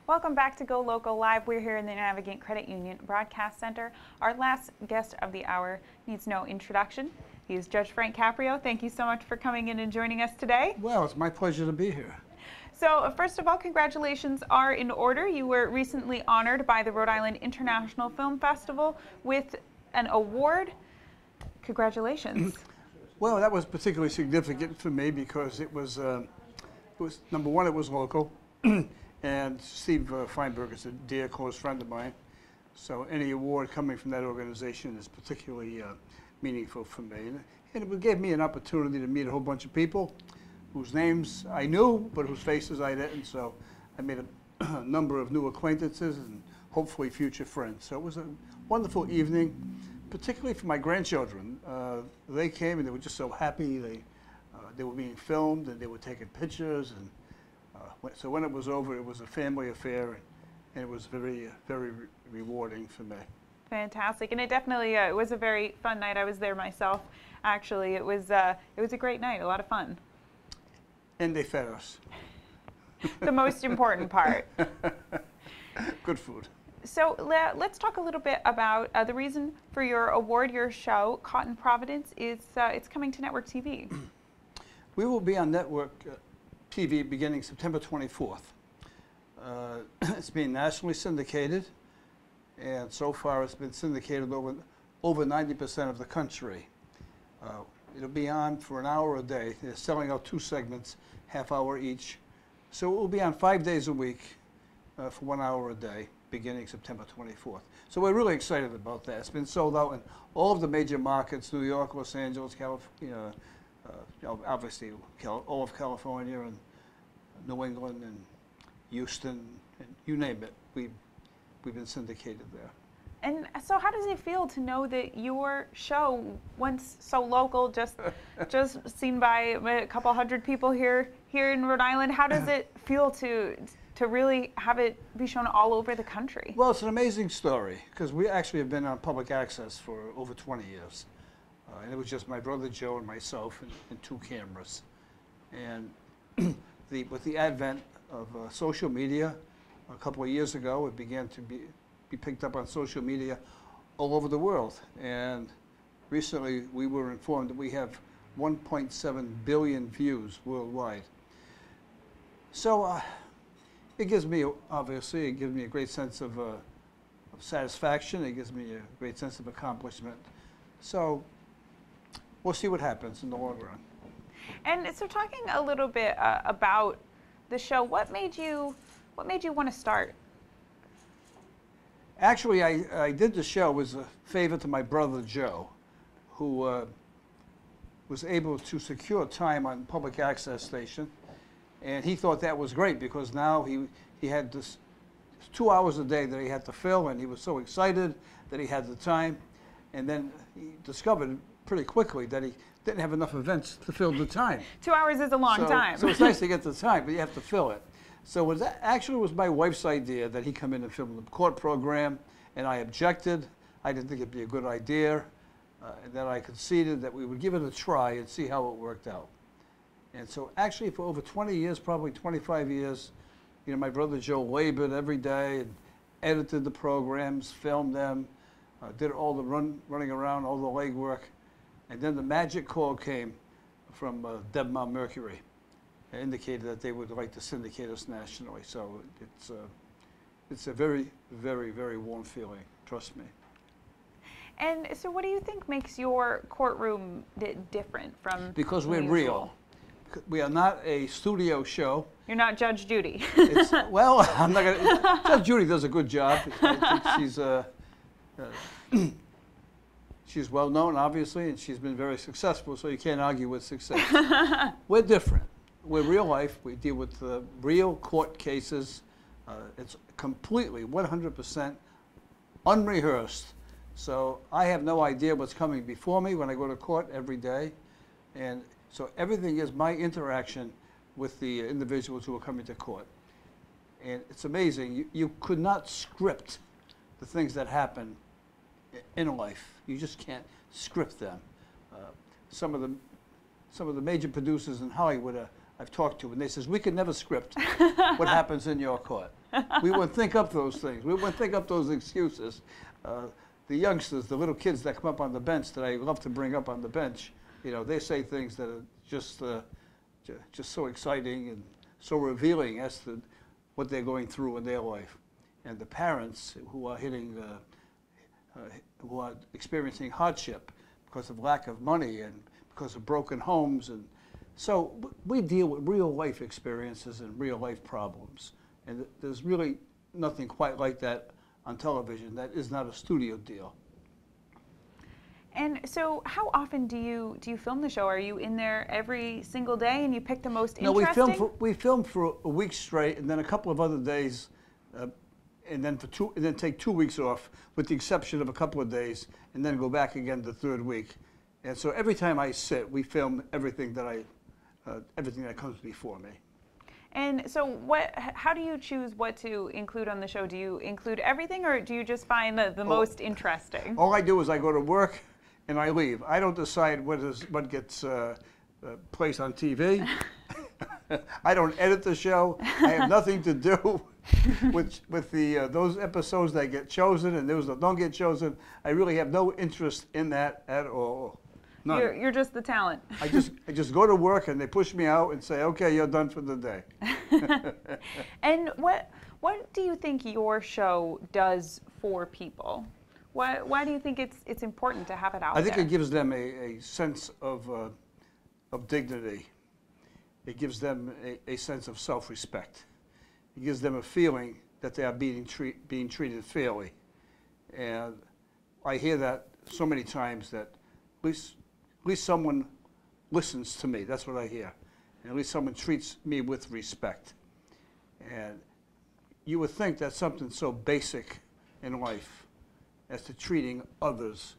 Welcome back to Go Local Live. We're here in the Navigant Credit Union Broadcast Center. Our last guest of the hour needs no introduction. He is Judge Frank Caprio. Thank you so much for coming in and joining us today. Well, it's my pleasure to be here. So first of all, congratulations are in order. You were recently honored by the Rhode Island International Film Festival with an award. Congratulations. Well, that was particularly significant for me because it was number one, it was local. And Steve Feinberg is a dear, close friend of mine. So any award coming from that organization is particularly meaningful for me. And it gave me an opportunity to meet a whole bunch of people whose names I knew, but whose faces I didn't. So I made a number of new acquaintances and hopefully future friends. So it was a wonderful evening, particularly for my grandchildren. They came and they were just so happy. They were being filmed and they were taking pictures. And so when it was over, it was a family affair, and it was very rewarding for me. Fantastic, and it definitely it was a very fun night. I was there myself. Actually, it was a great night, a lot of fun. And they fed us. The most important part. Good food. So let's talk a little bit about the reason for your award. Your show, Caught in Providence, is it's coming to network TV. We will be on network TV beginning September 24th. It's being nationally syndicated, and so far it's been syndicated over 90% of the country. It'll be on for an hour a day. They're selling out 2 segments, half hour each. So it will be on 5 days a week for 1 hour a day, beginning September 24th. So we're really excited about that. It's been sold out in all of the major markets: New York, Los Angeles, California, obviously all of California and New England and Houston, and you name it. We've been syndicated there. And so how does it feel to know that your show, once so local, just seen by a couple hundred people here in Rhode Island, how does it feel to really have it be shown all over the country? Well, it's an amazing story because we actually have been on public access for over 20 years. And it was just my brother Joe and myself and 2 cameras. And with the advent of social media, a couple of years ago, it began to be picked up on social media all over the world. And recently, we were informed that we have 1.7 billion views worldwide. So it gives me, obviously, it gives me a great sense of satisfaction. It gives me a great sense of accomplishment. So we'll see what happens in the long run. And so talking a little bit about the show, what made you want to start? Actually, I did the show as a favor to my brother Joe, who was able to secure time on public access station. And he thought that was great because now he had this 2 hours a day that he had to fill, and he was so excited that he had the time. And then he discovered pretty quickly that he didn't have enough events to fill the time. 2 hours is a long time. So it's nice to get the time, but you have to fill it. So actually it was my wife's idea that he come in and film the court program, and I objected. I didn't think it'd be a good idea. And then I conceded that we would give it a try and see how it worked out. And so actually for over 20 years, probably 25 years, you know, my brother Joe labored every day and edited the programs, filmed them, did all the running around, all the legwork. And then the magic call came from Deb Mount Mercury. It indicated that they would like to syndicate us nationally. So it's a very warm feeling, trust me. And so what do you think makes your courtroom different from Because we're real. We are not a studio show. You're not Judge Judy. Well, I'm not gonna. Judge Judy does a good job. I think she's well known, obviously, and she's been very successful. So you can't argue with success. We're different. We're real life. We deal with real court cases. It's completely 100% unrehearsed. So I have no idea what's coming before me when I go to court every day, and so everything is my interaction with the individuals who are coming to court. And it's amazing. You could not script the things that happen in life. You just can't script them. Some of the major producers in Hollywood I've talked to, and they says, we can never script what happens in your court. We wouldn't think up those things. We wouldn't think up those excuses. The youngsters, the little kids that come up on the bench that I love to bring up on the bench, you know, they say things that are just so exciting and so revealing as to what they're going through in their life. And the parents who are who are experiencing hardship because of lack of money and because of broken homes. And so we deal with real life experiences and real life problems. And there's really nothing quite like that on television. That is not a studio deal. And so how often do you film the show? Are you in there every single day and you pick the most No, interesting? we film for a week straight and then a couple of other days, and then take 2 weeks off, with the exception of a couple of days, and then go back again the third week. And so every time I sit, we film everything that comes before me. And so how do you choose what to include on the show? Do you include everything, or do you just find the most interesting? All I do is I go to work and I leave. I don't decide what gets placed on TV. I don't edit the show. I have nothing to do with those episodes that get chosen and those that don't get chosen. I really have no interest in that at all. None. You're just the talent. I just go to work and they push me out and say, okay, you're done for the day. And what do you think your show does for people? Why do you think it's important to have it out there? I think it gives them a sense of dignity. It gives them a sense of self-respect. It gives them a feeling that they are being treated fairly. And I hear that so many times that at least someone listens to me. That's what I hear. And at least someone treats me with respect. And you would think that something so basic in life as to treating others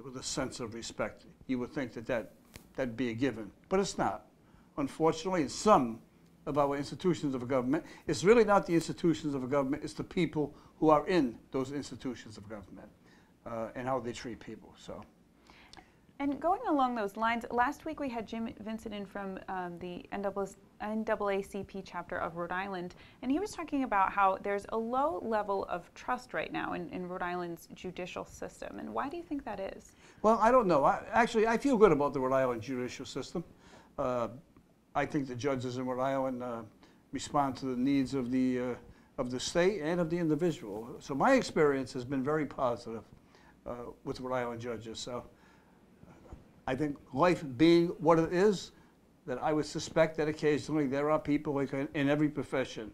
with a sense of respect, you would think that'd be a given. But it's not. Unfortunately, in some of our institutions of government, it's really not the institutions of government, it's the people who are in those institutions of government and how they treat people. So. And going along those lines, last week we had Jim Vincent in from the NAACP chapter of Rhode Island, and he was talking about how there's a low level of trust right now in Rhode Island's judicial system. And why do you think that is? Well, I don't know. Actually, I feel good about the Rhode Island judicial system. I think the judges in Rhode Island respond to the needs of the state and of the individual. So my experience has been very positive with Rhode Island judges. So I think life being what it is, that I would suspect that occasionally there are people like in every profession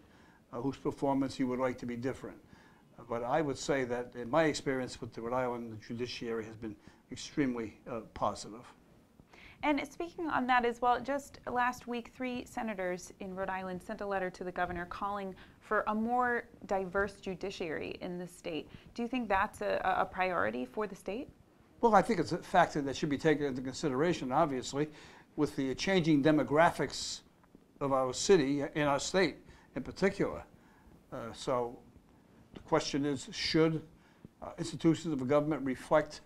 whose performance you would like to be different. But I would say that in my experience with the Rhode Island judiciary has been extremely positive. And speaking on that as well, just last week, 3 senators in Rhode Island sent a letter to the governor calling for a more diverse judiciary in the state. Do you think that's a priority for the state? Well, I think it's a factor that should be taken into consideration, obviously, with the changing demographics of our city and our state in particular. So the question is, should institutions of government reflect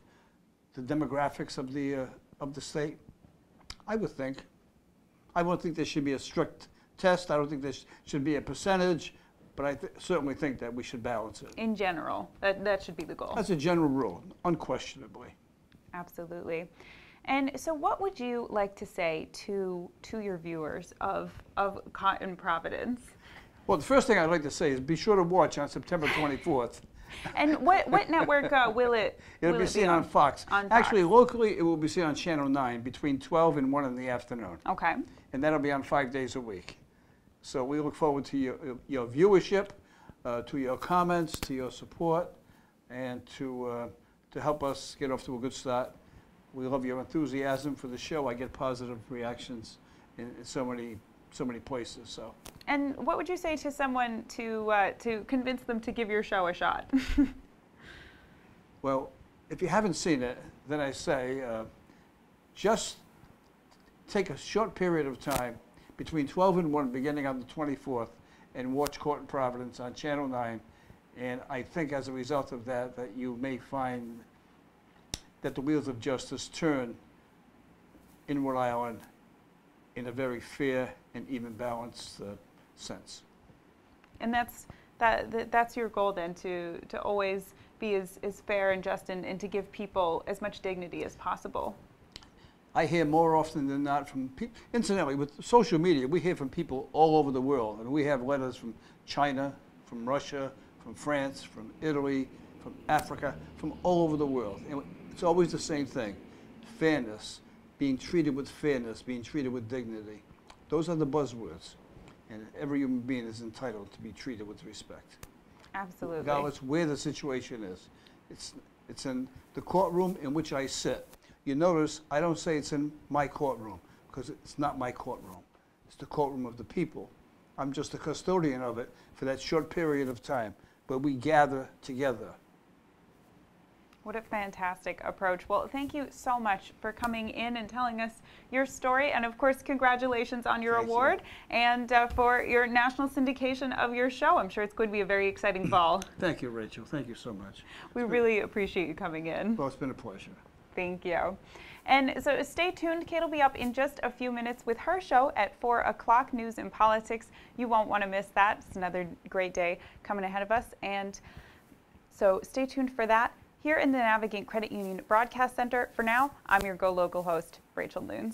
the demographics of the state? I would think. I don't think there should be a strict test. I don't think there should be a percentage, but I certainly think that we should balance it. In general, that should be the goal. That's a general rule, unquestionably. Absolutely. And so what would you like to say to your viewers of Caught in Providence? Well, the first thing I'd like to say is be sure to watch on September 24th. And what network will it It'll be seen on Fox. Actually, locally, it will be seen on Channel 9 between 12 and 1 in the afternoon. Okay. And that'll be on 5 days a week. So we look forward to your viewership, to your comments, to your support, and to help us get off to a good start. We love your enthusiasm for the show. I get positive reactions in so many places. So. And what would you say to someone to convince them to give your show a shot? Well, if you haven't seen it, then I say just take a short period of time between 12 and 1, beginning on the 24th, and watch Caught in Providence on Channel 9. And I think as a result of that, that you may find that the wheels of justice turn in Rhode Island in a very fair and even balanced sense. And that's that's your goal then, to always be as fair and just, and to give people as much dignity as possible. I hear more often than not from people. Incidentally, with social media, we hear from people all over the world, and we have letters from China, from Russia, from France, from Italy, from Africa, from all over the world. And it's always the same thing: fairness, being treated with fairness, being treated with dignity. Those are the buzzwords, and every human being is entitled to be treated with respect. Absolutely. Regardless where the situation is. It's in the courtroom in which I sit. You notice I don't say it's in my courtroom, because it's not my courtroom. It's the courtroom of the people. I'm just a custodian of it for that short period of time, but we gather together. What a fantastic approach. Well, thank you so much for coming in and telling us your story. And of course, congratulations on your award and for your national syndication of your show. I'm sure it's going to be a very exciting fall. Thank you, Rachel. Thank you so much. We really appreciate you coming in. Well, it's been a pleasure. Thank you. And so stay tuned. Kate will be up in just a few minutes with her show at 4 o'clock, News and Politics. You won't want to miss that. It's another great day coming ahead of us. And so stay tuned for that here in the Navigate Credit Union Broadcast Center. For now, I'm your GoLocal host, Rachel Loons.